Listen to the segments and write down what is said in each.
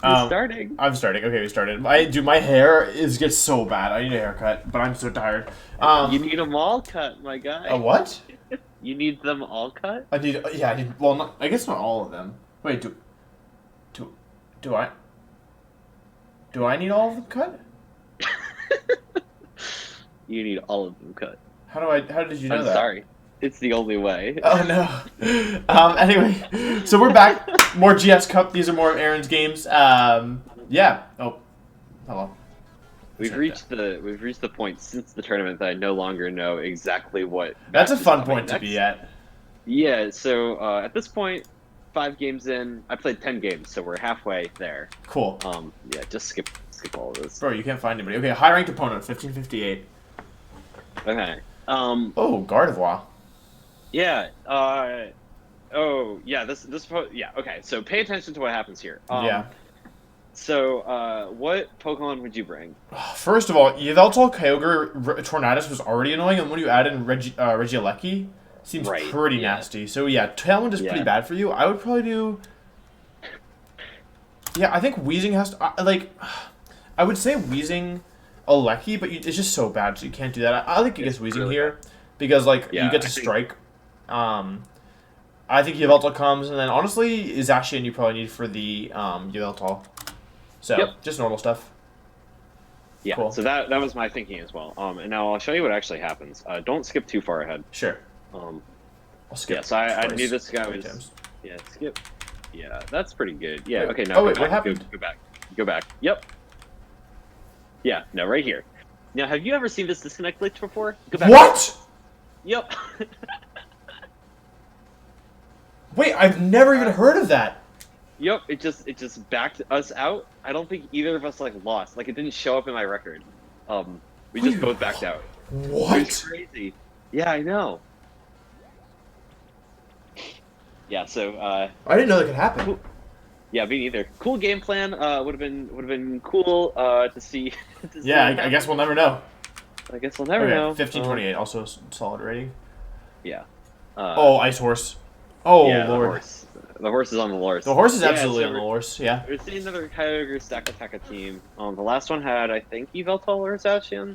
You're starting. I'm starting. Okay, we started. My hair gets so bad. I need a haircut, but I'm so tired. You need them all cut, my A guy. what? You need them all cut? I need. Yeah, I need. Well, not, I guess not all of them. Wait, do, do I? Do I need all of them cut? You need all of them cut. How did you know I'm that? sorry. It's the only way. Oh no. Anyway, so we're back. More GS Cup. These are more of Aaron's games. Yeah. Oh, hello. We've reached the point since the tournament that I no longer know exactly what. That's a match is fun coming point to next. be at. Yeah. So at this point, 5 games in, I played 10 games, so we're halfway there. Cool. Yeah. Just skip all of this. Bro, you can't find anybody. Okay, high ranked opponent, 1558. Okay. Oh, Gardevoir. Yeah. Oh, yeah. Yeah. Okay. So pay attention to what happens here. Yeah. So, what Pokemon would you bring? First of all, Yveltal, Kyogre, Tornadus was already annoying, and when you add in Regieleki, seems pretty nasty. So yeah, Tailwind is pretty bad for you. I would probably do. Yeah, I think Weezing has to I would say Weezing, Aleki, but it's just so bad, so you can't do that. I think you guess Weezing really here because you get to strike. I think Yveltal comes, and then honestly, Zacian you probably need for the Yveltal. So just normal stuff. Yeah, cool. So that was my thinking as well. And now I'll show you what actually happens. Don't skip too far ahead. Sure. I'll skip. Yeah, so I knew this guy was. Yeah, skip. Yeah, that's pretty good. Yeah. Wait, okay. Now oh wait, what happened? Go back. Go back. Yep. Yeah. No, right here. Now, have you ever seen this disconnect glitch before? Go back. What? Yep. Wait, I've never even heard of that. Yep, it just backed us out. I don't think either of us lost. It didn't show up in my record. We just both backed out. What? It's crazy. Yeah, I know. Yeah, so I didn't know that could happen. Cool. Yeah, me neither. Cool game plan. Would have been cool to see. Yeah, I guess we'll never know. I guess we'll never know. 1528, also solid rating. Yeah. Oh, Ice Horse. Oh yeah, Lord. The horse is on the horse. The horse is absolutely on the horse, yeah. We're seeing another Kyogre Stack Attack team. The last one had, I think, Yveltal or Zacian.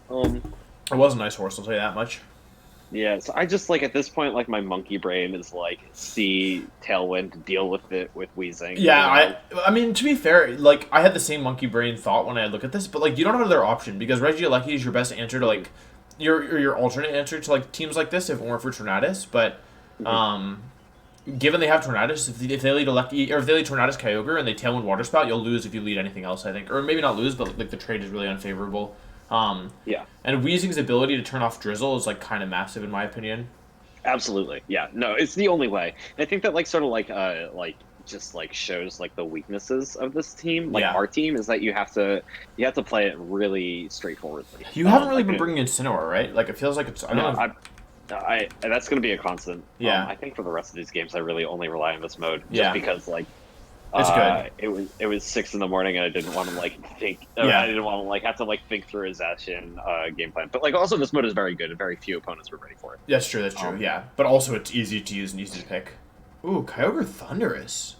Mm-hmm. It was a nice horse, I'll tell you that much. Yeah, so I just, at this point, my monkey brain is, see Tailwind, deal with it with Weezing. Yeah, I mean, to be fair, I had the same monkey brain thought when I look at this, but, you don't have another option, because Regieleki is your best answer to, your alternate answer to, teams like this, if it weren't for Tornadus, but, given they have Tornadus, if they lead Aleki, or if they lead Tornadus Kyogre and they Tailwind Water Spout, you'll lose if you lead anything else, I think. Or maybe not lose, but the trade is really unfavorable. Yeah. And Weezing's ability to turn off Drizzle is kind of massive in my opinion. Absolutely. Yeah. No, it's the only way. And I think that just shows the weaknesses of this team, our team, is that you have to play it really straightforwardly. You haven't really been bringing in Cineroar, right? It feels like it's that's going to be a constant. Yeah. I think for the rest of these games, I really only rely on this mode. Just yeah. because it's good. It was 6 in the morning and I didn't want to think. Yeah. I didn't want to have to think through a Zacian game plan. But also this mode is very good and very few opponents were ready for it. That's true. That's true. Yeah. But also it's easy to use and easy to pick. Ooh, Kyogre Thundurus.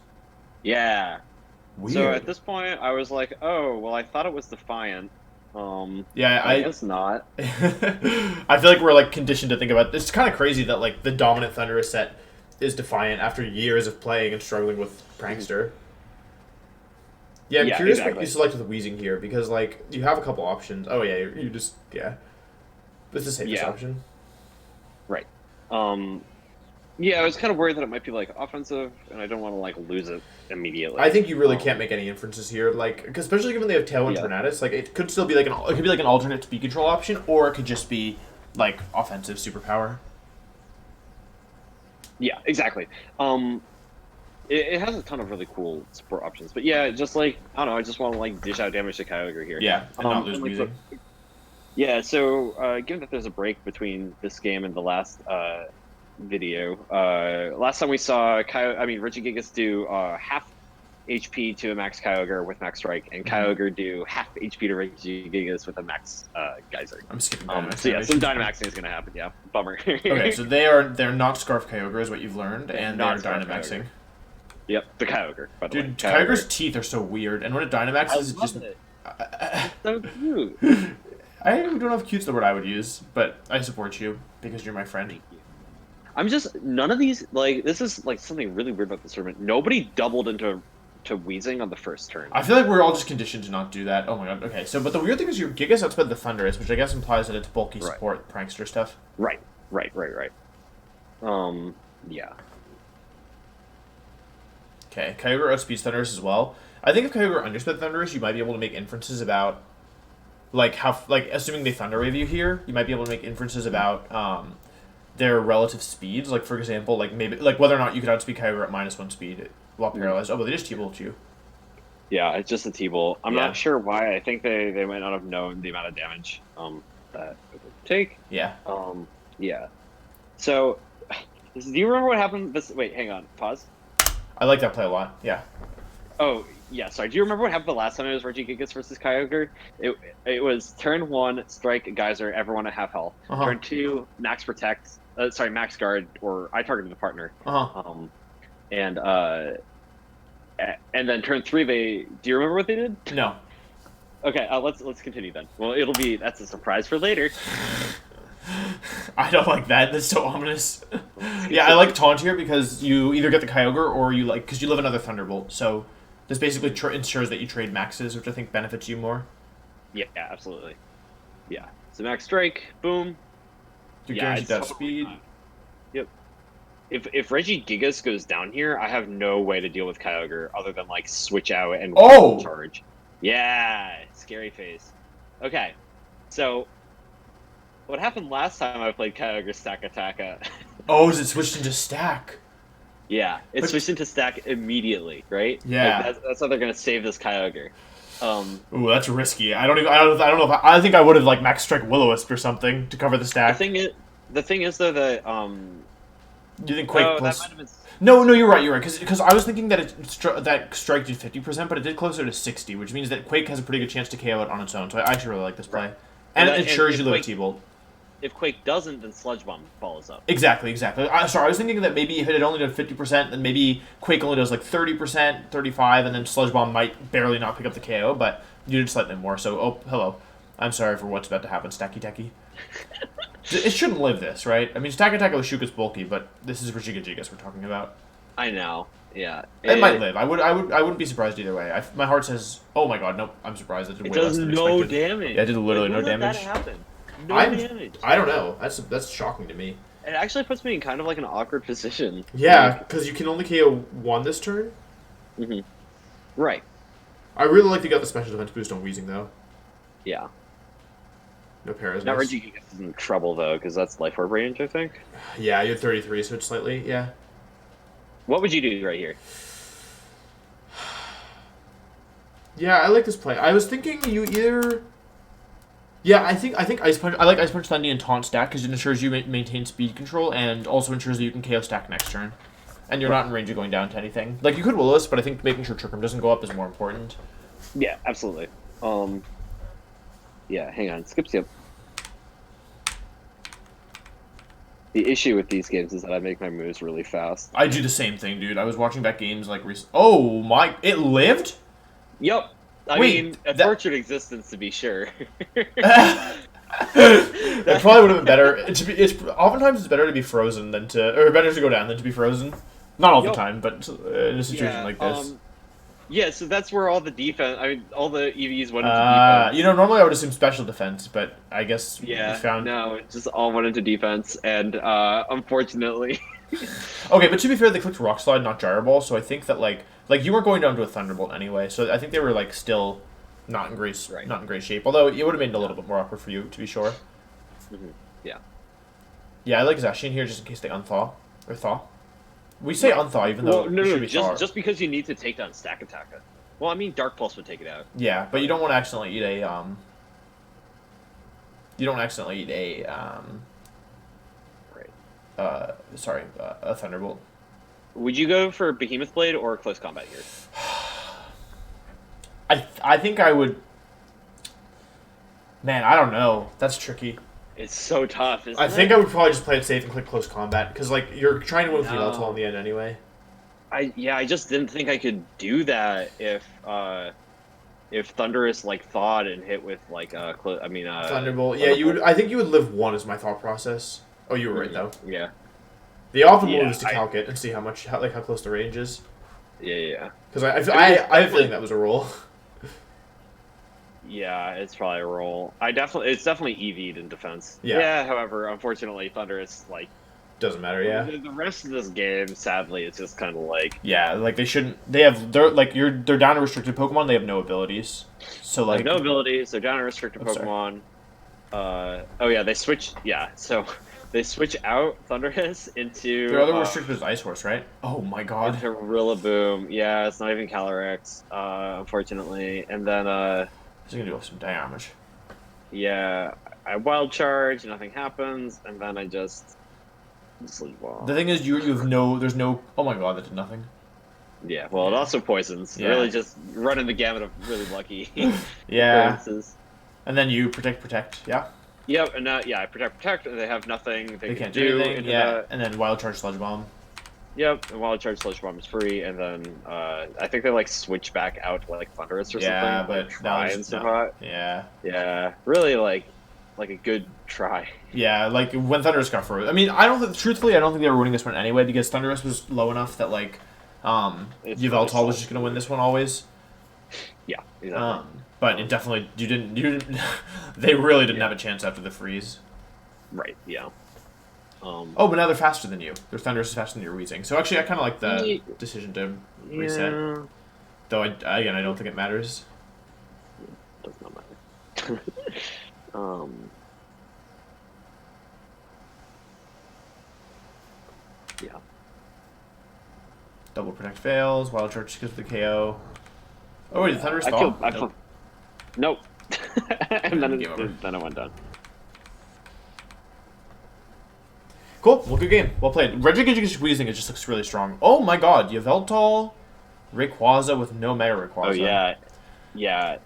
Yeah. Weird. So at this point, I was like, oh, well, I thought it was Defiant. Yeah, I guess not. I feel like we're conditioned to think about it's kind of crazy that the dominant Thundurus set is Defiant after years of playing and struggling with Prankster. Yeah, I'm curious what you select with Weezing here because you have a couple options. Oh yeah, you just it's the safest option. Right. Yeah, I was kind of worried that it might be offensive, and I don't want to lose it immediately. I think you really can't make any inferences here, cause especially given they have Tailwind Tornadus, it could still be it could be an alternate speed control option, or it could just be offensive superpower. Yeah, exactly. It has a ton of really cool support options, but yeah, just I don't know, I just want to dish out damage to Kyogre here. Yeah, and not lose Weezing. Yeah, so given that there's a break between this game and the last video, last time we saw Regigigas do half HP to a max Kyogre with max strike, and Kyogre do half HP to Regigigas with a max Geyser. I'm skipping Dynamax. So yeah, some Dynamaxing is going to happen. Yeah, bummer. Okay, so they're not Scarf Kyogre is what you've learned, and they're Dynamaxing. Yep, the Kyogre, by the way. Dude, Kyogre's teeth are so weird, and when it I Dynamaxes, it just... love it. It's so cute. I don't know if cute's the word I would use, but I support you because you're my friend. Thank you. I'm just none of these like this is like something really weird about this tournament. Nobody doubled into Weezing on the first turn. I feel like we're all just conditioned to not do that. Oh my god. Okay, so but the weird thing is your Gigas outsped the Thundurus, which I guess implies that it's bulky support prankster stuff. Right. Yeah. Okay, Kyogre outspeeds Thundurus as well. I think if Kyogre undersped Thundurus, you might be able to make inferences about like how assuming they Thunder Wave you here, you might be able to make inferences about their relative speeds. Like for example, like maybe like whether or not you could outspeed Kyogre at -1 speed while paralyzed. Oh, but they just T-Bolt you. Yeah, it's just a T-Bolt. I'm not sure why. I think they might not have known the amount of damage that it would take. Yeah. Yeah. So, do you remember what happened? Wait, hang on. Pause. I like that play a lot. Yeah. Oh, yeah, sorry. Do you remember what happened the last time it was Regigigas versus Kyogre? It was turn 1, Strike, Geyser, everyone at half health. Turn 2, Max Protect, Max Guard, or I targeted the partner. And then turn 3, do you remember what they did? No. Okay, let's continue then. Well, that's a surprise for later. I don't like that. That's so ominous. Yeah, I like Taunt here because you either get the Kyogre or you because you live another Thunderbolt. So this basically ensures that you trade maxes, which I think benefits you more. Yeah, absolutely. Yeah. So Max Strike, boom. You're guaranteed that speed. Yep. If Regigigas goes down here, I have no way to deal with Kyogre other than like switch out and charge. Yeah, scary face. Okay, so what happened last time I played Kyogre Stack Attacka? Oh, is it switched into Stack? Yeah, it switched into Stack immediately, right? Yeah, like that's how they're gonna save this Kyogre. Ooh, that's risky. I don't know. I think I would have like Max Strike Will-O-Wisp or something to cover the Stack. The thing is though that Do you think Quake plus? That might have been... No, you're right. Because I was thinking that that Strike did 50%, but it did closer to 60, which means that Quake has a pretty good chance to KO it on its own. So I actually really like this play, and it ensures you live a T-Bolt. If Quake doesn't, then Sludge Bomb follows up. Exactly. Sorry, I was thinking that maybe if it had only done 50%, then maybe Quake only does like 30%, 35%, and then Sludge Bomb might barely not pick up the KO, but you did slightly more. So, oh, hello. I'm sorry for what's about to happen, Stacky Tacky. It shouldn't live this, right? I mean, Stack Attack Lashuka's bulky, but this is Regigigas we're talking about. I know. Yeah. It might live. I wouldn't be surprised either way. My heart says, oh my god, nope, I'm surprised. It does no damage. Yeah, it did literally no damage. That happen? No damage. I don't know. That's shocking to me. It actually puts me in kind of like an awkward position. Yeah, because you can only KO 1 this turn. Right. I really like to get the special defense boost on Weezing, though. Yeah. No paras. Now Regigigas is in trouble, though, because that's Life Orb range, I think. Yeah, you had 33, so it's slightly, yeah. What would you do right here? Yeah, I like this play. I was thinking you either... Yeah, I think Ice Punch. I like Ice Punch Thundy and Taunt Stack because it ensures you maintain speed control and also ensures that you can KO Stack next turn, and you're not in range of going down to anything. Like you could Will-O-Wisp, but I think making sure Trick Room doesn't go up is more important. Yeah, absolutely. Yeah, hang on. Skip. The issue with these games is that I make my moves really fast. I do the same thing, dude. I was watching back games like oh my! It lived. Yep. I mean, a tortured existence to be sure. It probably would have been better. Oftentimes it's better to be frozen than or better to go down than to be frozen. Not all the time, but in a situation like this. Yeah, so that's where all the defense. I mean, all the EVs went into defense. You know, normally I would assume special defense, but I guess we found no, it just all went into defense, and unfortunately. Okay, but to be fair, they clicked Rock Slide, not Gyro Ball, so I think that like you weren't going down to a Thunderbolt anyway, so I think they were like still not in great shape. Although it would have made it a little bit more awkward for you, to be sure. Yeah. Yeah, I like Zacian here just in case they unthaw or thaw. We say unthaw even though it should be just because you need to take down Stack Attacker. Well, I mean, Dark Pulse would take it out. Yeah, but you don't want to accidentally eat a a Thunderbolt. Would you go for Behemoth Blade or Close Combat here? I think I would. Man, I don't know. That's tricky. It's so tough, isn't it? I think I would probably just play it safe and click Close Combat, because like you're trying to win with Yveltal in the end anyway. I just didn't think I could do that if Thunderous like thawed and hit with like Thunderbolt. Yeah, you would. Thunderbolt. I think you would live one is my thought process. Oh, you were right though. Yeah, The optimal move yeah, is to calc it and see how close the range is. yeah. Because I have a feeling that was a roll. Yeah, it's probably a roll. It's definitely EV'd in defense. Yeah. Yeah, however, unfortunately, Thunderous like Doesn't matter. Yeah. the rest of this game, sadly, it's just kind of like Yeah, like they shouldn't. They're down to restricted Pokemon. They have no abilities. So like no abilities. They're down to restricted sorry. Pokemon. Oh yeah, they switch. Yeah, so they switch out Thunderous into their other restricted is Ice Horse, right? Oh my god. into Rillaboom. Yeah, it's not even Calyrex, unfortunately. And then This is gonna do some damage. yeah, I wild charge, nothing happens, and then I just sleep off. The thing is, you have no. There's no. Oh my god, that did nothing. Yeah, well, it also poisons. Yeah. Really, just running the gamut of really lucky Yeah. occurrences. And then you protect. Yeah. Yep, and yeah, I protect, and they have nothing they can can't do anything. into Yeah. that. And then Wild Charge Sludge Bomb. Yep, and Wild Charge Sludge Bomb is free, and then I think they like switch back out to like Thunderous or Yeah, something. but try and survive. Yeah. Yeah, really like a good try. Yeah, like when Thunderous got frozen. I mean, truthfully, I don't think they were winning this one anyway because Thunderous was low enough that like, Yveltal was just gonna win this one always. Yeah, exactly. But it definitely you didn't. They really didn't have a chance after the freeze. Right. Yeah. Oh, but now they're faster than you. Their Thunderous is faster than your Weezing. So actually, I kind of like the decision to reset. Yeah. Though I don't think it matters. Does not matter. Yeah. Double protect fails. Wild Charge goes to the KO. Oh wait, the Thunderous I thaw? feel. Nope. And then Game over. it went down. Cool. Well, good game. Well played. Regigigas Weezing, it just looks really strong. Oh my god, Yveltal, Rayquaza with no Mega Rayquaza. Oh yeah. Yeah,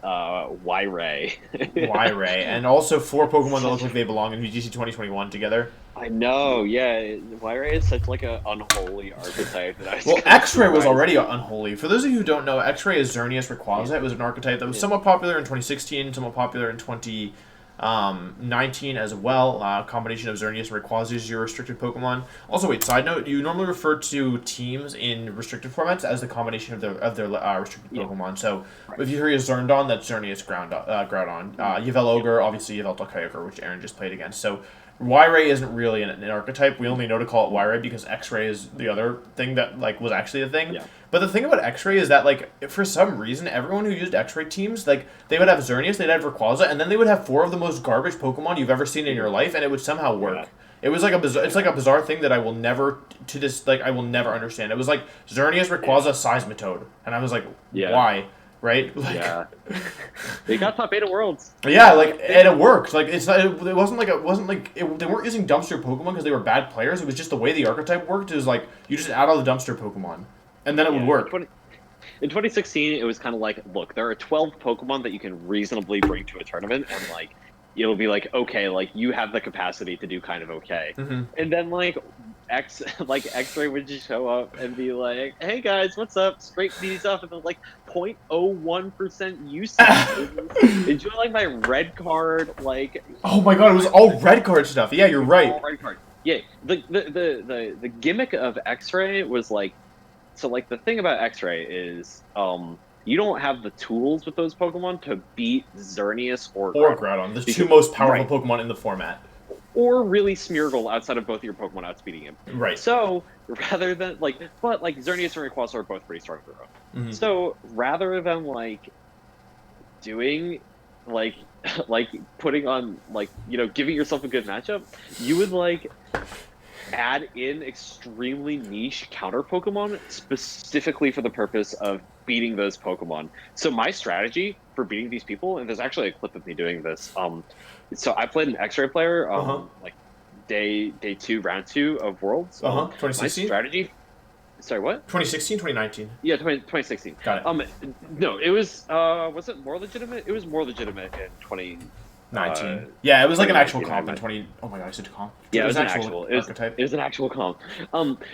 Y-Ray. Y-Ray. And also 4 Pokemon that look like they belong in VGC 2021 together. I know, yeah. Y-Ray is such like an unholy archetype that I was Well, kinda X-Ray was surprised. already unholy. For those of you who don't know, X-Ray is Xerneas Rayquaza. It was an archetype that was somewhat popular in 2016, somewhat popular in 2019 as well. A combination of Xerneas and Rayquaza is your restricted Pokemon. Also, wait, side note, you normally refer to teams in restricted formats as the combination of their restricted Pokemon. So, if you hear a Zerndon, that's Xerneas Groudon. Yvelogre, obviously Yveltal Kyogre, which Aaron just played against. So, Y-Ray isn't really an archetype. We only know to call it Y-Ray because X-Ray is the other thing that like was actually a thing. Yeah. But the thing about X-Ray is that like for some reason everyone who used X-Ray teams like they would have Xerneas, they'd have Rayquaza, and then they would have 4 of the most garbage Pokemon you've ever seen in your life, and it would somehow work. Yeah. It was like it's like a bizarre thing that I will never I will never understand. It was like Xerneas, Rayquaza, Seismitoad, and I was like, Yeah. why? Right? Like, Yeah. They got top 8 at Worlds. yeah, like and it worked. Like it wasn't like they weren't using dumpster Pokemon because they were bad players. It was just the way the archetype worked. It was like you just add all the dumpster Pokemon, and then it would work. In 2016, it was kind of like, look, there are 12 Pokemon that you can reasonably bring to a tournament, and like it'll be like, okay, like you have the capacity to do kind of okay. Mm-hmm. And then like X-Ray would just show up and be like, hey guys, what's up? Straight these up, and they're like 0.01% usage. Enjoy like my red card, like. Oh my god, it was all red card stuff. Yeah, you're right. All red card. Yeah, the gimmick of X-Ray was like, so like the thing about X-Ray is you don't have the tools with those Pokemon to beat Xerneas or Groudon, the 2 most powerful Pokemon in the format. Or really Smeargle outside of both of your Pokemon outspeeding him. Right. So rather than but Xerneas and Rayquaza are both pretty strong of their own. Mm-hmm. So rather than doing putting on giving yourself a good matchup, you would add in extremely niche counter Pokemon specifically for the purpose of beating those Pokemon. So my strategy for beating these people, and there's actually a clip of me doing this. So I played an X-Ray player, day 2, round 2 of Worlds. 2016? My strategy. Sorry, what? 2016, 2019. Yeah, 2016. Got it. No, it was it more legitimate? It was more legitimate in 19. Yeah, it was like an actual 2019, comp in 20. Oh my god, I said comp. Yeah, It it was was an an actual actual. archetype. It was an actual comp.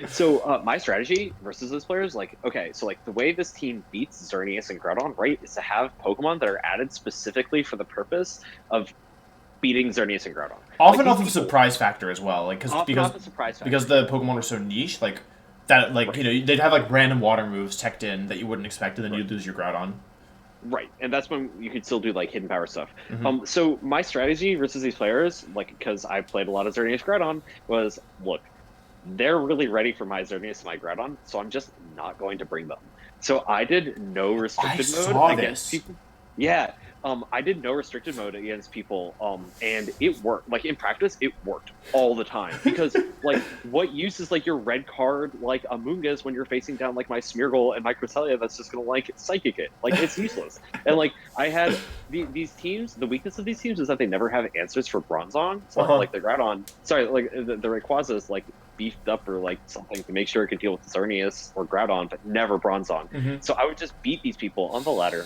So my strategy versus those players, like, okay, so like the way this team beats Xerneas and Groudon, right, is to have Pokemon that are added specifically for the purpose of beating Xerneas and Groudon. Like Often these off of people, surprise factor as well, like often off a surprise because factor. the Pokemon were so niche, like that, like Right, they'd have like random water moves teched in that you wouldn't expect, and then right, you'd lose your Groudon. right, and that's when you could still do like hidden power stuff. Mm-hmm. So my strategy versus these players, like because I played a lot of Xerneas Groudon, was look, they're really ready for my Xerneas and my Groudon, so I'm just not going to bring them. So I did no I restricted mode saw against this. people. Yeah, I did no restricted mode against people, and it worked. Like in practice, it worked all the time because like what use is like your red card like Amoonguss when you're facing down like my Smeargle and my Cresselia that's just gonna like psychic it. Like it's useless. And like I had these teams, the weakness of these teams is that they never have answers for Bronzong. So Uh-huh. like the Groudon, sorry, like the Rayquaza is like beefed up or like something to make sure it can deal with Xerneas or Groudon, but never Bronzong. Mm-hmm. So I would just beat these people on the ladder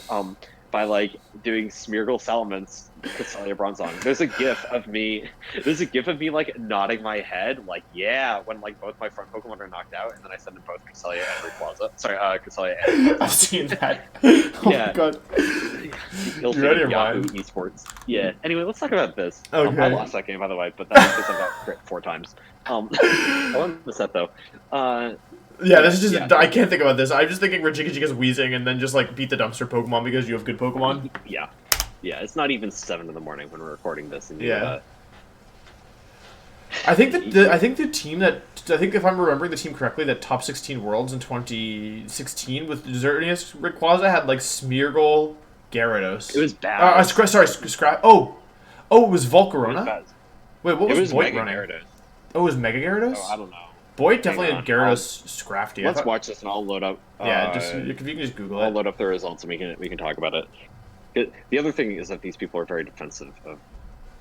by like doing Smeargle Salamence Cresselia Bronzong. There's a gif of me. There's a gif of me like nodding my head, like yeah, when like both my front Pokemon are knocked out, and then I send them both Cresselia and Rayquaza. Sorry, Cresselia and I've Rayquaza. seen that. Oh Yeah. my god. You're You're out of your Yahoo mind. Esports. Yeah. Anyway, let's talk about this. Okay. I lost that game, by the way, but that's because I got crit 4 times. I won the set though. Yeah, this is just. Yeah. I can't think about this. I'm just thinking Regigigas wheezing and then just like beat the dumpster Pokemon because you have good Pokemon. Yeah. Yeah. It's not even 7 in the morning when we're recording this. And Yeah. I think the team that I think if I'm remembering the team correctly, that top 16 worlds in 2016 with Xerneas Rayquaza had like Smeargle, Gyarados. It was bad. Scrap. Oh, it was It was Volcarona. bad. Wait, what It was was Boyd Mega running? Gyarados. Oh, it was Mega Gyarados. Oh, I don't know. Boyd definitely Hang had on. Gyarados Scrafty. Let's watch this and I'll load up. Yeah, just if you can just Google I'll it. load up the results and we can talk about it. The other thing is that these people are very defensive of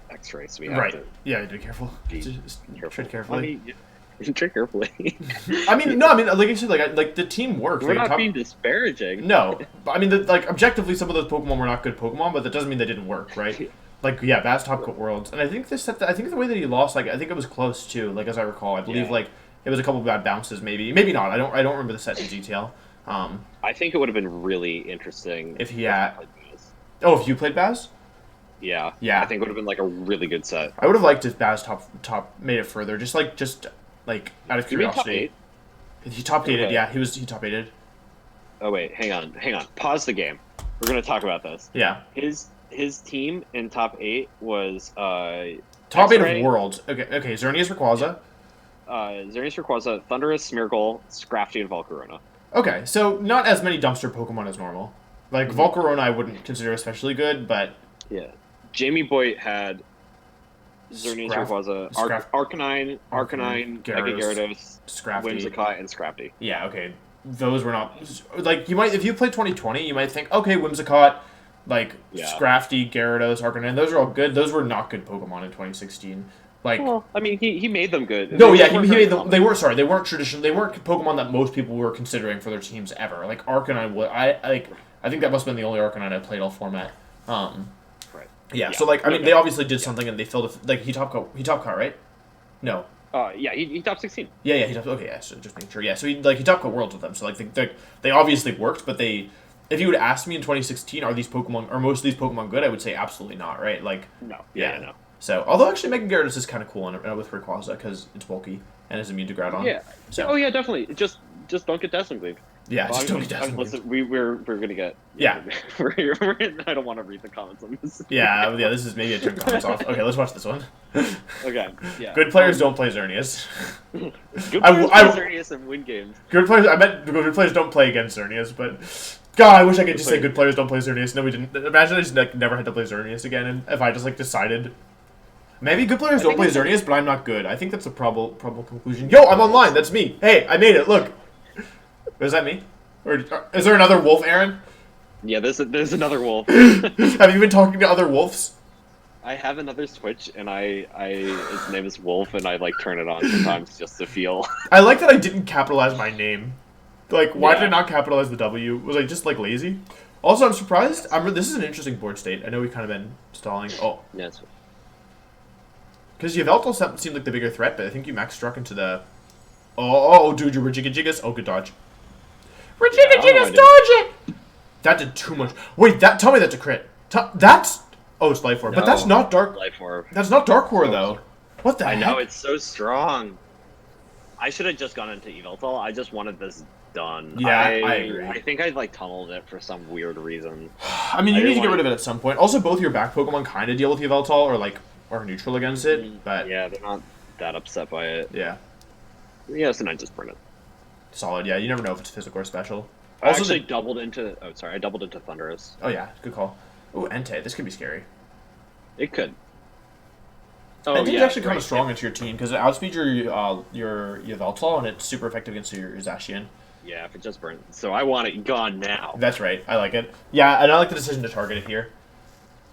X-ray, so we have Right. to Yeah, be careful. be Just careful. tread carefully. I mean, tread carefully. I mean, no, I mean, like I said, like the team worked. We're Like, not being disparaging. No, but I mean, like objectively, some of those Pokemon were not good Pokemon, but that doesn't mean they didn't work, right? Like, yeah, Bass top coat worlds, and I think I think the way that he lost, like, I think it was close too. Like as I recall, I believe Yeah. like it was a couple bad bounces, maybe not. I don't remember the set in detail. I think it would have been really interesting If he I had, played this. oh, if you played Baz, Yeah. Yeah. I think it would have been like a really good set. I would have liked if Baz top made it further, just like out of You mean top curiosity. 8? He top aided, Okay. yeah, he top aided, Oh wait, hang on. Pause the game. We're gonna talk about this. yeah. His team in top 8 was Top 8 X-Ray, of worlds. Okay, Xerneas Rayquaza. Xerneas Rayquaza, Thundurus, Smeargle, Scrafty, and Volcarona. Okay, so not as many dumpster Pokemon as normal. Like Volcarona, I wouldn't consider especially good, but Yeah. Jamie Boyd had Xerneas Rayquaza, Arcanine, Mega Gyarados, Scrafty. Whimsicott, and Scrafty. Yeah, okay. Those were not like you might if you played 2020, you might think okay, Whimsicott, like Yeah. Scrafty, Gyarados, Arcanine. Those are all good. Those were not good Pokemon in 2016. Like Well, I mean, he made them good. no, They yeah, weren't he very made them. common. They weren't sorry. They weren't traditional. They weren't Pokemon that most people were considering for their teams ever. Like Arcanine, I think that must have been the only Arcanine I played all format. Right. Yeah. Yeah. So like, I mean, Okay. they obviously did something and they filled it. Like he top cut, right? No. Yeah, he top 16. Yeah, he top. Okay, yeah. So just making sure. Yeah. So he top cut worlds with them. So like they obviously worked, but they. If you would ask me in 2016, are most of these Pokemon good? I would say absolutely not. Right? Like. No. Yeah. No. So although actually Mega Gyarados is kind of cool with Rayquaza because it's bulky and is immune to Groudon. Yeah. So Oh yeah, definitely. Just don't get Desmond yeah, Well, just don't get Desmond. Listen, we're gonna get. Yeah. I don't want to read the comments on this. Yeah, this is maybe a turn comments off. Okay, let's watch this one. Okay. Yeah. Good players don't play Xerneas. Good I- players I- play Xerneas and win games. Good players. I meant good players don't play against Xerneas, but God, I wish I could just say good players don't play Xerneas. No, we didn't. Imagine I just like never had to play Xerneas again, and if I just like decided. Maybe good players don't play Xerneas, but I'm not good. I think that's a probable conclusion. Yo, I'm online. That's me. Hey, I made it. Look. Is that me? Or is there another wolf, Aaron? Yeah, there's another wolf. Have you been talking to other wolves? I have another Switch, and his name is Wolf, and I like turn it on sometimes just to feel. I like that I didn't capitalize my name. Like, why did I Yeah. not capitalize the W? Was I just like lazy? Also, I'm surprised. This is an interesting board state. I know we've kind of been stalling. Oh, Yeah, it's, because Yveltal seemed like the bigger threat, but I think you max struck into the. Oh, dude, you're Regigigas. Oh, good dodge. yeah, I don't know why I Regigigas, didn't. dodge it! That did too much. Wait, tell me that's a crit. That's. Oh, it's Life Orb, but that's No. not Dark. Life Orb. That's not Dark Core So though. What the I heck? know, it's so strong. I should have just gone into Eveltal. I just wanted this done. Yeah, I agree. I think I like tunneled it for some weird reason. I mean, you I need didn't to get want- rid of it at some point. Also, both your back Pokemon kind of deal with Yveltal or neutral against it, but Yeah, they're not that upset by it. yeah, Yeah, so I just burn it. solid. Yeah, you never know if it's physical or special. I Also, actually doubled into. Oh, sorry, I doubled into Thunderous. oh yeah, good call. Ooh, Entei, this could be scary. It could. Oh Entei's yeah, actually kind right, of strong into your team because it outspeeds your Yveltal and it's super effective against your Zacian. Yeah, if it just burns. So I want it gone now. That's right. I like it. Yeah, and I like the decision to target it here.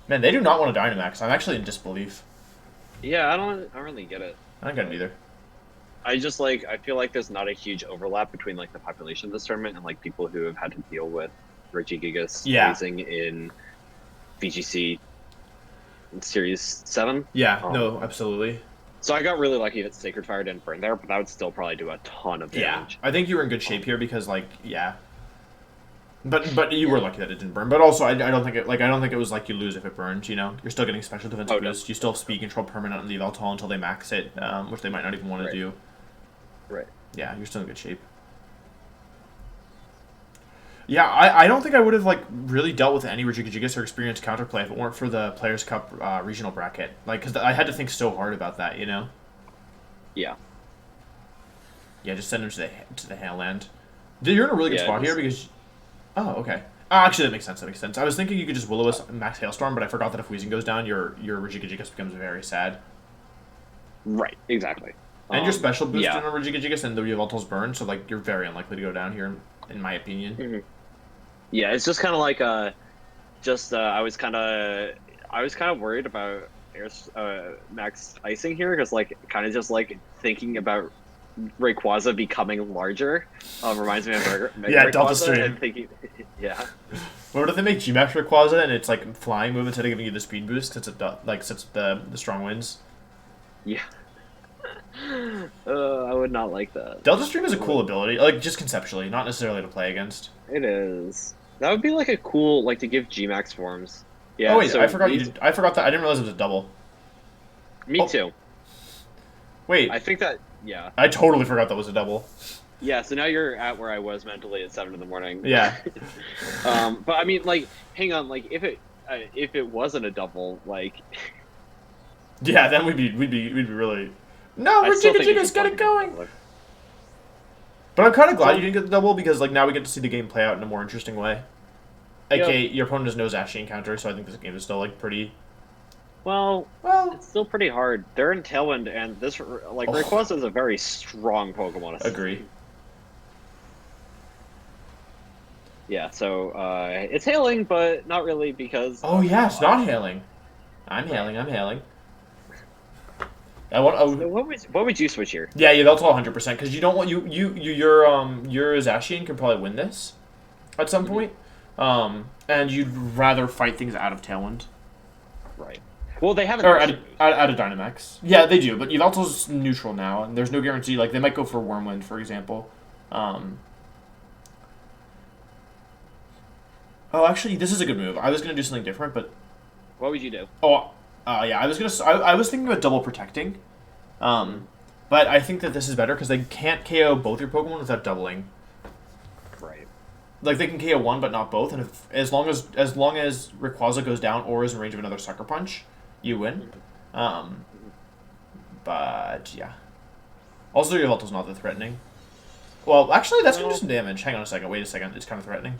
Man, they do not want to Dynamax. I'm actually in disbelief. Yeah, I don't really get it. I don't get it either. I just I feel like there's not a huge overlap between like the population of this tournament and like people who have had to deal with Regigigas Yeah. losing in VGC Series 7. Yeah, no, absolutely. So I got really lucky that Sacred Fire didn't burn there, but that would still probably do a ton of Yeah, damage. I think you were in good shape here because yeah. But you were lucky that it didn't burn. But also, I don't think it was like you lose if it burns. You know, you're still getting special defense Oh, boost. You still have speed control permanent on the Yveltal until they max it, which they might not even want to Right. do. Right. Yeah, you're still in good shape. Yeah, I don't think I would have like really dealt with any Regigigas or experienced counterplay if it weren't for the Players Cup regional bracket. Like, because I had to think so hard about that. You know. Yeah. Yeah, just send him to the Hailland. You're in a really good Yeah, spot here just- because. Oh, okay. Actually, that makes sense. That makes sense. I was thinking you could just Will-O-Wisp Max Hailstorm, but I forgot that if Weezing goes down, your Regigigas becomes very sad. Right. Exactly. And your special boost yeah. in a Regigigas and the Yveltal's burn, so like you're very unlikely to go down here, in my opinion. Mhm. Yeah, it's just kind of like I was kind of worried about Max icing here because like kind of just like thinking about Rayquaza becoming larger reminds me of Mega Yeah, Rayquaza Delta Stream. and thinking yeah. What if they make G-Max Rayquaza and it's like flying move instead of giving you the speed boost since the strong winds? Yeah. I would not like that. Delta Stream is a cool ability, like just conceptually, not necessarily to play against. It is. That would be like a cool like to give Gmax forms. Yeah. Oh wait, so I forgot we- you did. I forgot that. I didn't realize it was a double. Me Oh. too. Wait, I think that yeah. I totally forgot that was a double. Yeah, so now you're at where I was mentally at 7 in the morning. Yeah. But I mean, like, hang on, like, if it wasn't a double, like, Yeah, then we'd be really. No, I we're still think Jigga it's Jigga's got it fun. going. But I'm kind of glad you didn't get the double because like now we get to see the game play out in a more interesting way. AKA, your opponent has no Zacian counter, so I think this game is still like pretty. Well, Well, it's still pretty hard. They're in Tailwind, and this, like, Oh. Rayquaza is a very strong Pokemon. agree. Yeah, so it's hailing, but not really because. Oh yeah, it's not hailing. I'm hailing. I'm hailing. I want. So Oh, what would you switch here? yeah, that's all 100% because you don't want your Zacian can probably win this at some point, and you'd rather fight things out of Tailwind Right. Well, they haven't. or out of Dynamax. Yeah, they do, but Yveltal's neutral now, and there's no guarantee. Like they might go for Wormwind, for example. Oh, actually, this is a good move. I was gonna do something different, but What would you do? yeah, I was gonna. I was thinking about double protecting, but I think that this is better because they can't KO both your Pokemon without doubling. Right. Like they can KO one, but not both, and if, as long as Rayquaza goes down or is in range of another Sucker Punch, you win. But yeah. Also, your Yveltal's not that threatening. Well, actually, that's gonna do some damage. Hang on a second. Wait a second. It's kind of threatening.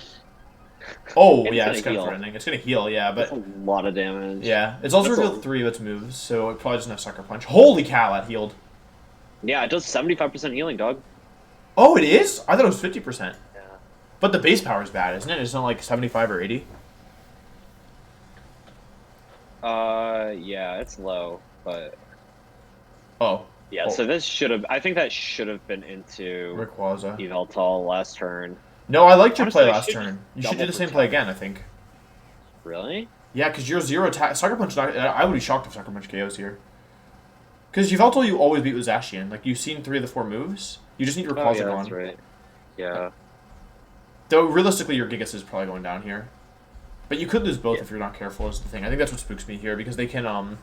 Oh It's yeah, gonna it's kind of heal. threatening. It's gonna heal, yeah, That's but a lot of damage. yeah, it's also That's a- revealed 3 of its moves, so it probably doesn't have Sucker Punch. Holy cow, that healed. Yeah, it does 75% healing, dog. Oh, it is? I thought it was 50%. Yeah. But the base power is bad, isn't it? It's not like 75 or 80. Yeah, it's low, but Oh, yeah. Oh. So this should have. I think that should have been into Rayquaza. Yveltal last turn. No, I liked your play Honestly, I last should turn. just You should do double the same play protect. again, I think. Really? Yeah, because you're 0 attack. Sucker Punch, I would be shocked if Sucker Punch KOs here. Because Yveltal you always beat with Zacian. Like, you've seen 3 of the 4 moves. You just need Oh Rayquaza yeah, that's gone. right. Yeah. Though, realistically, your Gigas is probably going down here. But you could lose both Yeah. if you're not careful, is the thing. I think that's what spooks me here, because they can,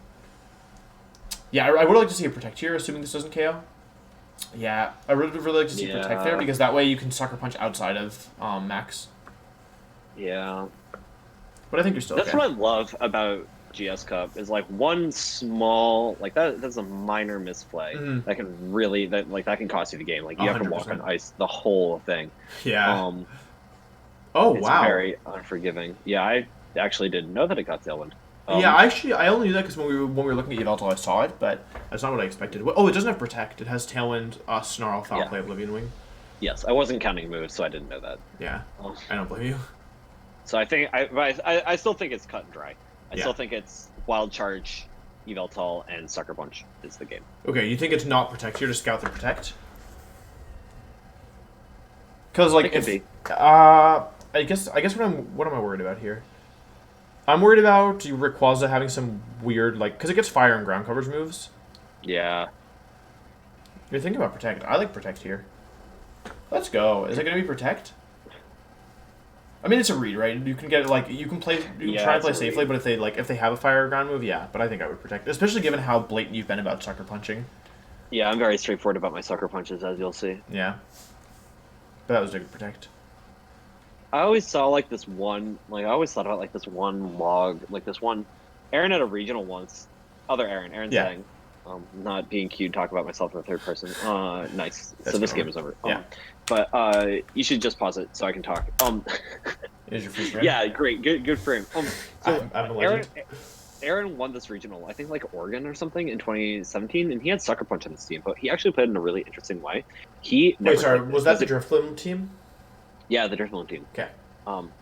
Yeah, I would like to see a Protect here, assuming this doesn't KO. Yeah, I would really like to see Protect there, because that way you can Sucker Punch outside of Max. Yeah. But I think you're still That's okay. what I love about GS Cup is like one small that's a minor misplay that can really that can cost you the game. Like you have to walk 100%. on ice the whole thing. Yeah. Oh, It's wow. very unforgiving. Yeah, I actually didn't know that it got Tailwind. Yeah, I only knew that because when we were looking at Yveltal, I saw it, but that's not what I expected. Oh, it doesn't have Protect. It has Tailwind, Snarl, Foul Yeah. Play, Oblivion Wing. Yes, I wasn't counting moves, so I didn't know that. Yeah, Um, I don't blame you. so I think I still think it's cut and dry. I Yeah. still think it's Wild Charge, Yveltal, and Sucker Punch is the game. Okay, you think it's not Protect here to scout the Protect? Because like It could if be. I guess what am I worried about here? I'm worried about Rayquaza having some weird like because it gets fire and ground coverage moves. Yeah. You're thinking about Protect. I like Protect here. Let's go. Is it gonna be Protect? I mean, it's a read, right? You can get like you can try and play safely, but if they have a fire or ground move, yeah. But I think I would Protect, especially given how blatant you've been about Sucker Punching. Yeah, I'm very straightforward about my Sucker Punches, as you'll see. Yeah. But that was a good Protect. I always saw like this one, like I always thought about like this one log, like this one. Aaron at a regional once, other Aaron Yeah. saying, not being cute, talk about myself in the third person. Nice. That's so this good. game is over. Yeah. But you should just pause it so I can talk. Is your free frame? Yeah, great, good frame. So I'm a legend. Aaron won this regional, I think like Oregon or something in 2017, and he had Sucker Punch on his team, but he actually played in a really interesting way. He Wait, sorry, was that the Drifloon team? Yeah, the Driftloon team. Okay.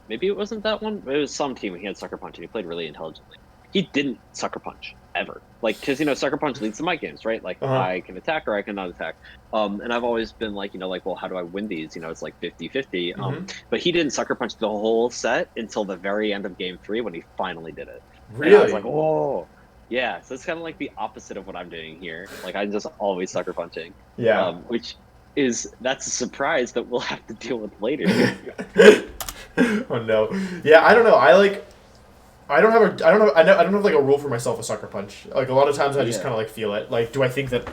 Maybe it wasn't that one, but it was some team and he had Sucker Punch and he played really intelligently. He didn't Sucker Punch ever. Like, because, Sucker Punch leads to my games, right? Like, I can attack or I cannot attack. And I've always been like, well, how do I win these? It's like 50-50. But he didn't Sucker Punch the whole set until the very end of game 3 when he finally did it. Really? And I was like, oh. Yeah, so it's kind of like the opposite of what I'm doing here. Like, I'm just always Sucker Punching. Yeah. That's a surprise that we'll have to deal with later. Oh no. Yeah, I don't know. I don't have like a rule for myself with Sucker Punch. Like a lot of times I just kind of like feel it. Like, do I think that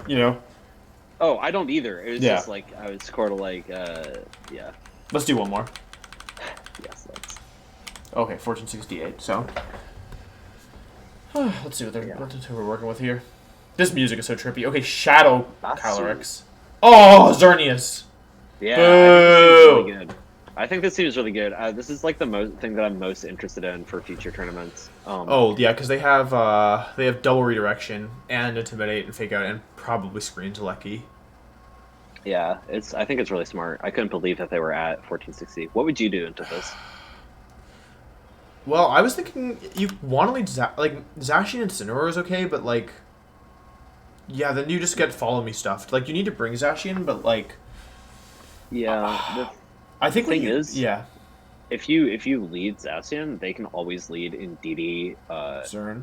Oh, I don't either. It was Yeah. just like I was sort of like, yeah. Let's do one more. Yes, let's. Okay, 1468. So let's see what we're working with here. This music is so trippy. Okay, Shadow That's Calyrex. Oh, Xerneas. Yeah, Boo! I think this seems really good. This is like the thing that I'm most interested in for future tournaments. Oh yeah, because they have double redirection and intimidate and fake out and probably screen to Lecky. Yeah, I think it's really smart. I couldn't believe that they were at 1460. What would you do into this? Well, I was thinking you want to lead Zacian and Sonora is okay, but like, yeah, then you just get follow me stuffed. Like you need to bring Zacian, but like, yeah. I think thing is, yeah. If you lead Zacian, they can always lead in DD. Zern.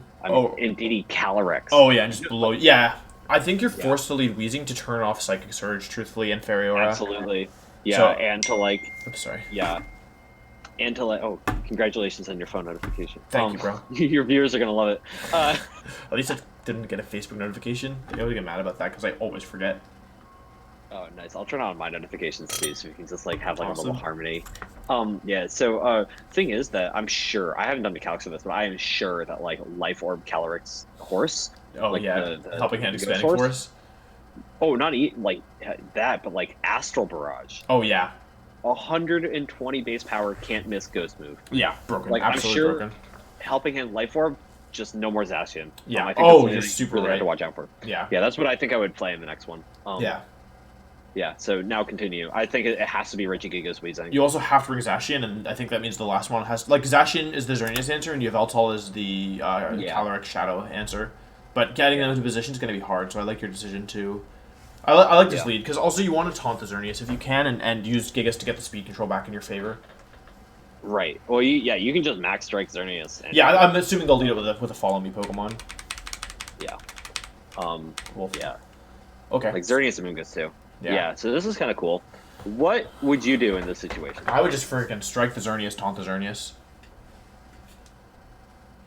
In DD Calyrex. Oh yeah, and just blow. Yeah, I think you're forced to lead Weezing to turn off Psychic Surge, truthfully, and Fairy Aura. Absolutely. Yeah, So- and to like. Oops, sorry. Yeah. And to like, oh, congratulations on your phone notification. Thank you, bro. Your viewers are gonna love it. At least I didn't get a Facebook notification. I always get mad about that because I always forget. Oh, nice. I'll turn on my notifications too, so we can just like have like a Awesome. little harmony. Yeah. So, thing is that I'm sure I haven't done the calcs of this, but I am sure that like Life Orb Calyrex Horse. Oh like yeah, the Helping Hand Ghost Expanding Horse? Force. Oh, not like that, but like Astral Barrage. Oh yeah, 120 base power, can't miss Ghost move. yeah, broken. Like, Absolutely I'm sure broken. Helping Hand Life Orb, just no more Zacian. Yeah. I think Oh, that's you're something super really right. have to watch out for. Yeah. Yeah, that's what I think I would play in the next one. Yeah. Yeah, so now continue. I think it has to be Regigigas Weezing. You also have to bring Zacian, and I think that means the last one has Zacian is the Xerneas answer, and Yveltal is the Calyrex Shadow answer. But getting them into position is going to be hard, so I like your decision to I like this Yeah. lead, because also you want to taunt the Xerneas if you can, and use Gigas to get the speed control back in your favor. Right. Well, you can just max strike Xerneas. And Yeah, I'm assuming they'll lead it with a follow me Pokemon. yeah. Wolfey. Yeah. Okay. Like Xerneas and Moongus too. Yeah. Yeah. So this is kind of cool. What would you do in this situation? I would just freaking strike the Xerneas, taunt the Xerneas.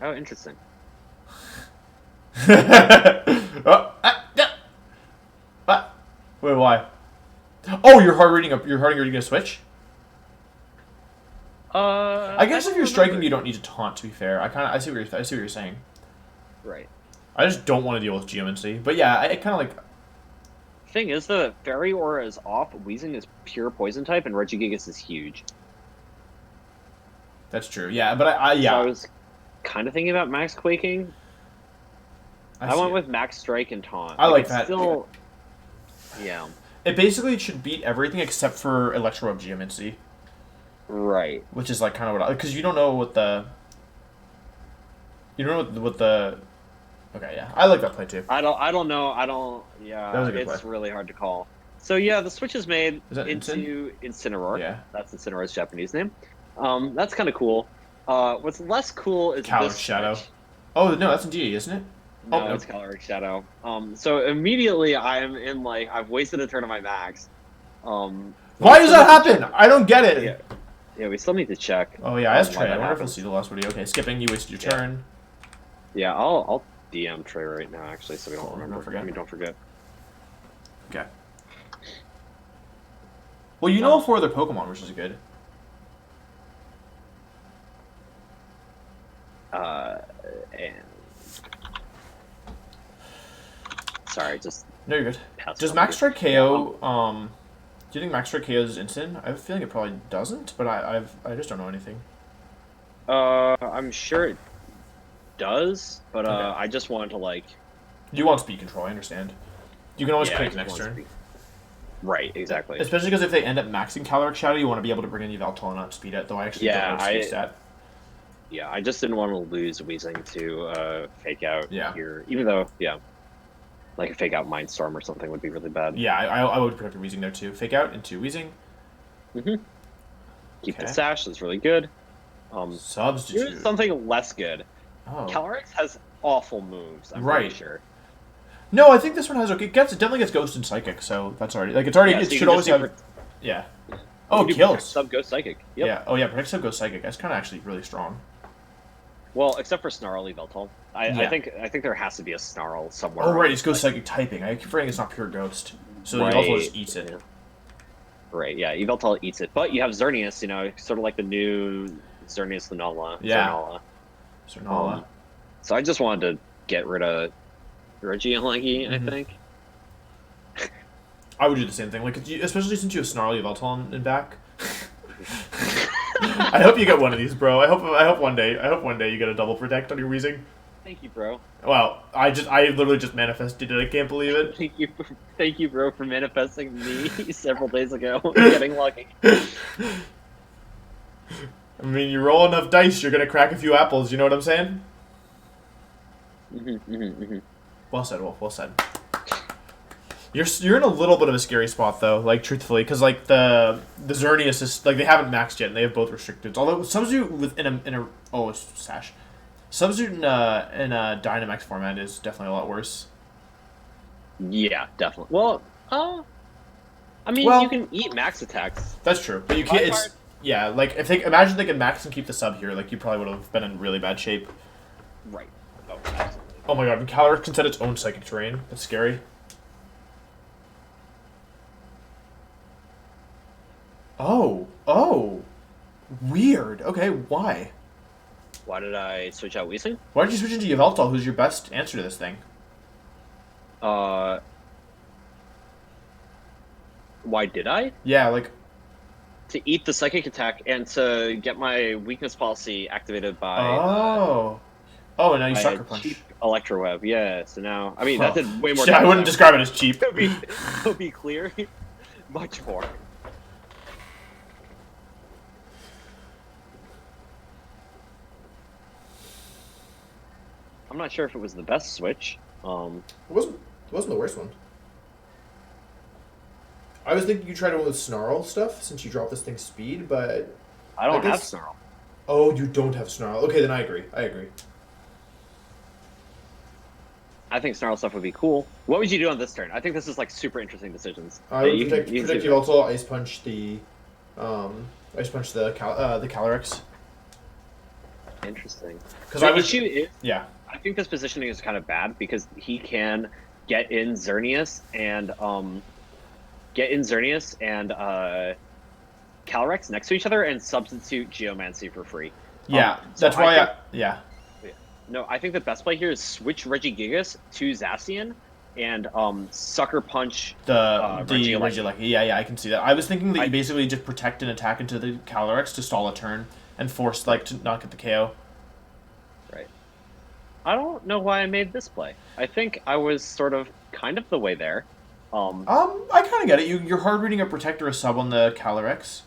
Oh, interesting. Oh, wait, why? Oh, you're hard reading a switch? I guess if you're striking, you don't need to taunt. To be fair, I see what you're saying. Right. I just don't want to deal with Geomancy, but yeah, I kind of like. Thing is, the Fairy Aura is off. Weezing is pure poison type, and Regigigas is huge. That's true. Yeah, but yeah. So I was kind of thinking about max quaking. I went with max strike and taunt. I like that. Still, yeah. It basically should beat everything except for Electro Web Geomancy. Right. Which is like kind of what because you don't know what the. You don't know what the. Okay, yeah, I like that play too. I don't know. Yeah, that was a good it's play. really hard to call. So yeah, the switch is made into Incineroar. Yeah, that's Incineroar's Japanese name. That's kind of cool. What's less cool is Caloric this Shadow. switch. Oh no, that's in DE, isn't it? No, it's Caloric Shadow. So immediately I'm in like I've wasted a turn of my max. Why does that happen? I don't get it. Yeah, we still need to check. Oh yeah, that's Trey. I wonder if we'll see the last video. Okay, skipping. You wasted your turn. Yeah, I'll DM Trey right now actually, so we don't remember. Don't forget. Don't forget. Okay. Well, you know 4 other Pokemon, which is good. And sorry, just no, you're good. Does Max Strike KO? Do you think Max Strike KO is instant? I have a feeling it probably doesn't, but I just don't know anything. I'm sure it does, but okay. I just wanted to like. You want speed control, I understand. You can always pick next turn. Right, exactly. Especially because if they end up maxing Caloric Shadow, you want to be able to bring in Yveltal and not speed it, though I actually don't know speed stat. Yeah, I just didn't want to lose Weezing to Fake Out here, even though, like a Fake Out Mindstorm or something would be really bad. Yeah, I would protect Weezing there too. Fake Out into Weezing. Keep the Sash, that's really good. Substitute. Here's something less good. Oh. Calyrex has awful moves, I'm pretty sure. No, I think this one has okay. It definitely gets Ghost and Psychic, so that's already it should always have. Yeah. Oh, it kills. Sub Ghost Psychic. Yep. Yeah. Oh yeah, protect Sub Ghost Psychic. That's kind of actually really strong. Well, except for Snarl Yveltal. I think there has to be a Snarl somewhere. Oh right, it's Ghost Psychic typing. I keep forgetting it's not pure Ghost, so Yveltal just eats it. Yeah. Right. Yeah, Yveltal eats it, but you have Xerneas. Sort of like the new Xerneas Lunala. Yeah. Xernala. So I just wanted to get rid of Regieleki, I think. I would do the same thing, like especially since you have Snarl Yveltal in back. I hope you get one of these, bro. I hope one day you get a double protect on your Weezing. Thank you, bro. Wow, I literally just manifested it. I can't believe it. Thank you, bro, for manifesting me several days ago and getting lucky. I mean, you roll enough dice, you're gonna crack a few apples. You know what I'm saying? Well said, Wolf. Well said. You're in a little bit of a scary spot though, like truthfully, because like the Xerneas is like they haven't maxed yet and they have both restricted. Although Substitute it's Sash. Substitute in a Dynamax format is definitely a lot worse. Yeah, definitely. Well, I mean, you can eat max attacks. That's true, but you can't. Like if imagine they could max and keep the sub here, like you probably would have been in really bad shape. Right. Oh, absolutely. Oh my god, Calyrex can set its own psychic terrain. That's scary. Oh. Weird. Okay, why? Why did I switch out Weezing? Why did you switch into Yveltal, who's your best answer to this thing? Why did I? Yeah, like... To eat the psychic attack and to get my weakness policy activated by... Oh, and now you Sucker Punch. Cheap Electro Web, yeah. So now... I mean, that did way more... I wouldn't describe it as cheap. To be clear, much more. I'm not sure if it was the best switch. It wasn't the worst one. I was thinking you tried to with Snarl stuff since you dropped this thing's speed, but I don't have guess... Snarl. Oh, you don't have Snarl. Okay, then I agree. I agree. I think Snarl stuff would be cool. What would you do on this turn? I think this is like super interesting decisions. I would protect you also Ice Punch the Calyrex. Interesting. Because the issue is, yeah, I think this positioning is kind of bad because he can get in Xerneas and Calyrex next to each other and substitute Geomancy for free. Yeah, that's why. Yeah. No, I think the best play here is switch Regigigas to Zacian and Sucker Punch the Regieleki. Yeah, I can see that. I was thinking that you basically just protect and attack into the Calyrex to stall a turn and force to not get the KO. Right. I don't know why I made this play. I think I was sort of kind of the way there. I kind of get it. You're hard reading a Protector a sub on the Calyrex.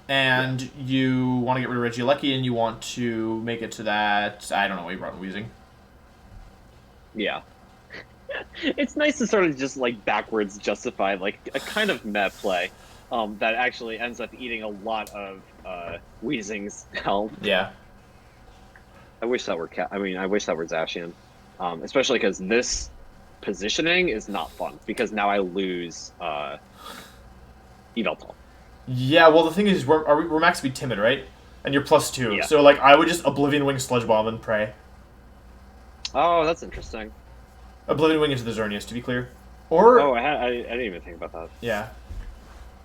And you want to get rid of Regieleki, and you want to make it to that... I don't know what you brought in Wheezing. Yeah. It's nice to sort of just, like, backwards justify, like, a kind of meh play that actually ends up eating a lot of Wheezing's health. Yeah. I wish that were I wish that were Zacian. Especially because this positioning is not fun, because now I lose Yveltal. Yeah, well, the thing is, we're max speed timid, right? And you're +2. Yeah. So, like, I would just Oblivion Wing Sludge Bomb and pray. Oh, that's interesting. Oblivion Wing into the Xerneas, to be clear. Or... Oh, I didn't even think about that. Yeah.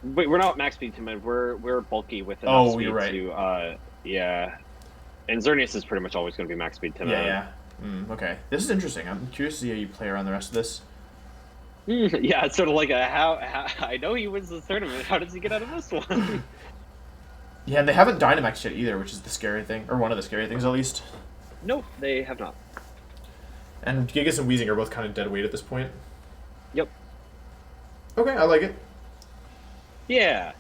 Wait, we're not max speed timid. We're bulky with enough speed you're right. to... yeah. And Xerneas is pretty much always going to be max speed timid. Yeah. Okay. This is interesting. I'm curious to see how you play around the rest of this. Yeah, it's sort of like how I know he wins this tournament. How does he get out of this one? Yeah, and they haven't Dynamaxed yet either, which is the scary thing, or one of the scary things at least. Nope, they have not. And Gigas and Wheezing are both kind of dead weight at this point. Yep. Okay, I like it. Yeah.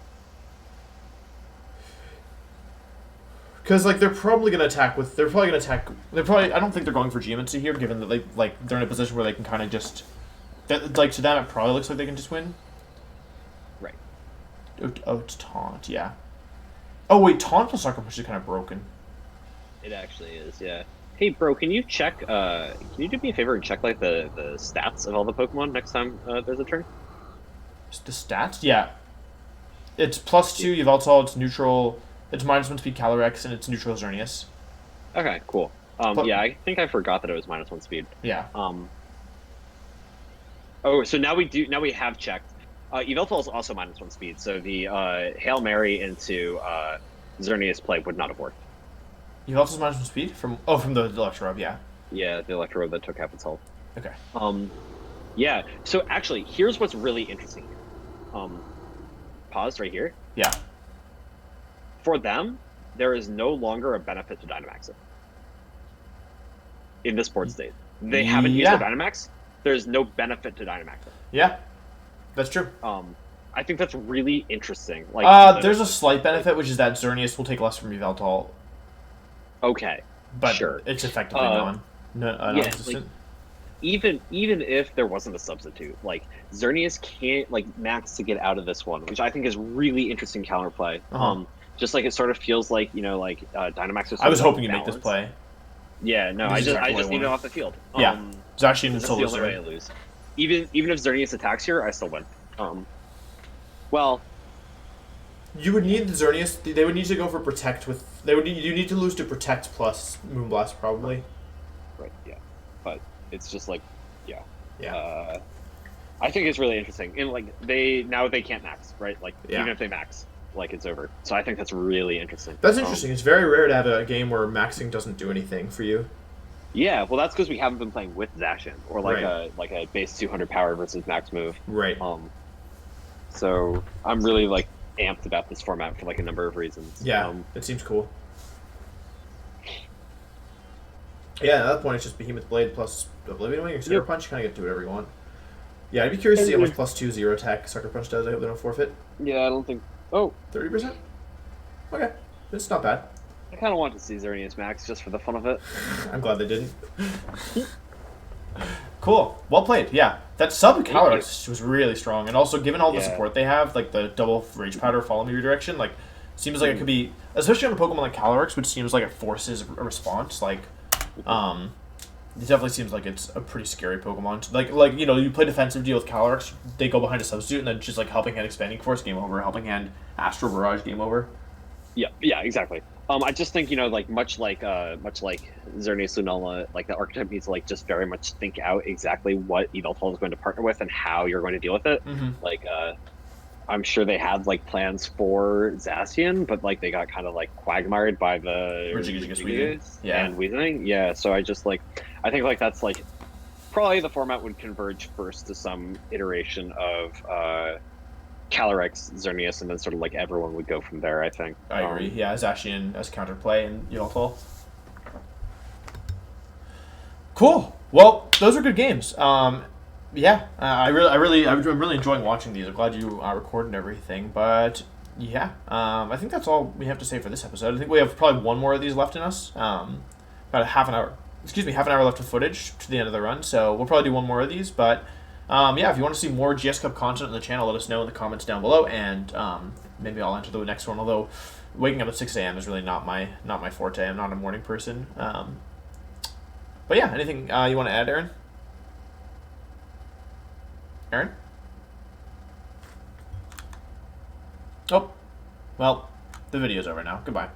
Because like they're probably gonna attack with I don't think they're going for Geomancy here, given that they're in a position where they can kind of just. Like, to them, it probably looks like they can just win. Right. Oh, it's Taunt, yeah. Oh, wait, Taunt plus Sucker Punch is kind of broken. It actually is, yeah. Hey, bro, can you check, can you do me a favor and check, like, the stats of all the Pokemon next time there's a turn? The stats? Yeah. It's +2 Yveltal, it's neutral, it's -1 speed Calyrex, and it's neutral Xerneas. Okay, cool. Yeah, I think I forgot that it was -1 speed. Yeah. Oh, so now we have checked. Yveltal is also -1 speed, so the Hail Mary into Xerneas play would not have worked. Yveltal's -1 speed? From the Electro, yeah. Yeah, the Electro that took half its health. Okay. Yeah, so actually, here's what's really interesting here. Pause right here. Yeah. For them, there is no longer a benefit to Dynamax it. In this board state. They haven't used their Dynamax. There's no benefit to Dynamax it. Yeah, that's true. I think that's really interesting. Like, there's a slight benefit, which is that Xerneas will take less from Yveltal. Okay, but sure. It's effectively non-existent. Even if there wasn't a substitute, like Xerneas can't max to get out of this one, which I think is really interesting counterplay. Just like it sort of feels like Dynamax was. I was hoping you make this play. Yeah, no, I just need it off the field. Yeah, Zacian and Solo. That's the only way I lose. Even if Xerneas attacks here, I still win. Well, you would need the Xerneas. They would need to go for Protect with. You need to lose to Protect plus Moonblast probably. Right. Yeah, but it's just like, yeah. Yeah. I think it's really interesting, and they can't max, right? Even if they max, it's over. So I think that's really interesting. That's interesting. It's very rare to have a game where maxing doesn't do anything for you. Yeah, well, that's because we haven't been playing with Zacian or a base 200 power versus max move. Right. So I'm really amped about this format for a number of reasons. Yeah, it seems cool. Yeah, at that point it's just Behemoth Blade plus Oblivion Wing or Sucker Punch. You kind of get to do whatever you want. Yeah, I'd be curious to see how much +2 0 attack Sucker Punch does. I hope they don't forfeit. Yeah, I don't think. Oh, 30%. Okay, it's not bad. I kind of want to see Xerneas max just for the fun of it. I'm glad they didn't. Cool. Well played. Yeah. That sub Thank you. Calyrex was really strong, and also given all the Yeah. support they have, like the double Rage Powder, Follow Me Redirection, like seems like it could be, especially on a Pokemon like Calyrex, which seems like it forces a response. Like, it definitely seems like it's a pretty scary Pokemon. Like you know, you play defensive deal with Calyrex, they go behind a substitute, and then just like Helping Hand, Expanding Force, game over. Helping Hand, Astral Barrage, game over. Yeah, exactly. I just think, you know, like much like Xerneas Lunala, like the archetype needs to like just very much think out exactly what Yveltal is going to partner with and how you're going to deal with it. Mm-hmm. Like, I'm sure they had like plans for Zacian, but like they got kind of like quagmired by the Weezing. Regigigas Yeah. and Weezing. Yeah, so I just like I think like that's like probably the format would converge first to some iteration of Calyrex, Xerneas, and then sort of like everyone would go from there, I think. I agree. Yeah, Zacian as counterplay and Yveltal. Cool. Well, those are good games. Yeah, I'm really enjoying watching these. I'm glad you recorded everything. But yeah, I think that's all we have to say for this episode. I think we have probably one more of these left in us. About a half an hour. Excuse me, half an hour left of footage to the end of the run. So we'll probably do one more of these. But yeah, if you want to see more GS Cup content on the channel, let us know in the comments down below, and maybe I'll enter the next one. Although waking up at 6 a.m. is really not my forte. I'm not a morning person. But yeah, anything you want to add, Aaron? Aaron? Oh, well, the video's over now. Goodbye.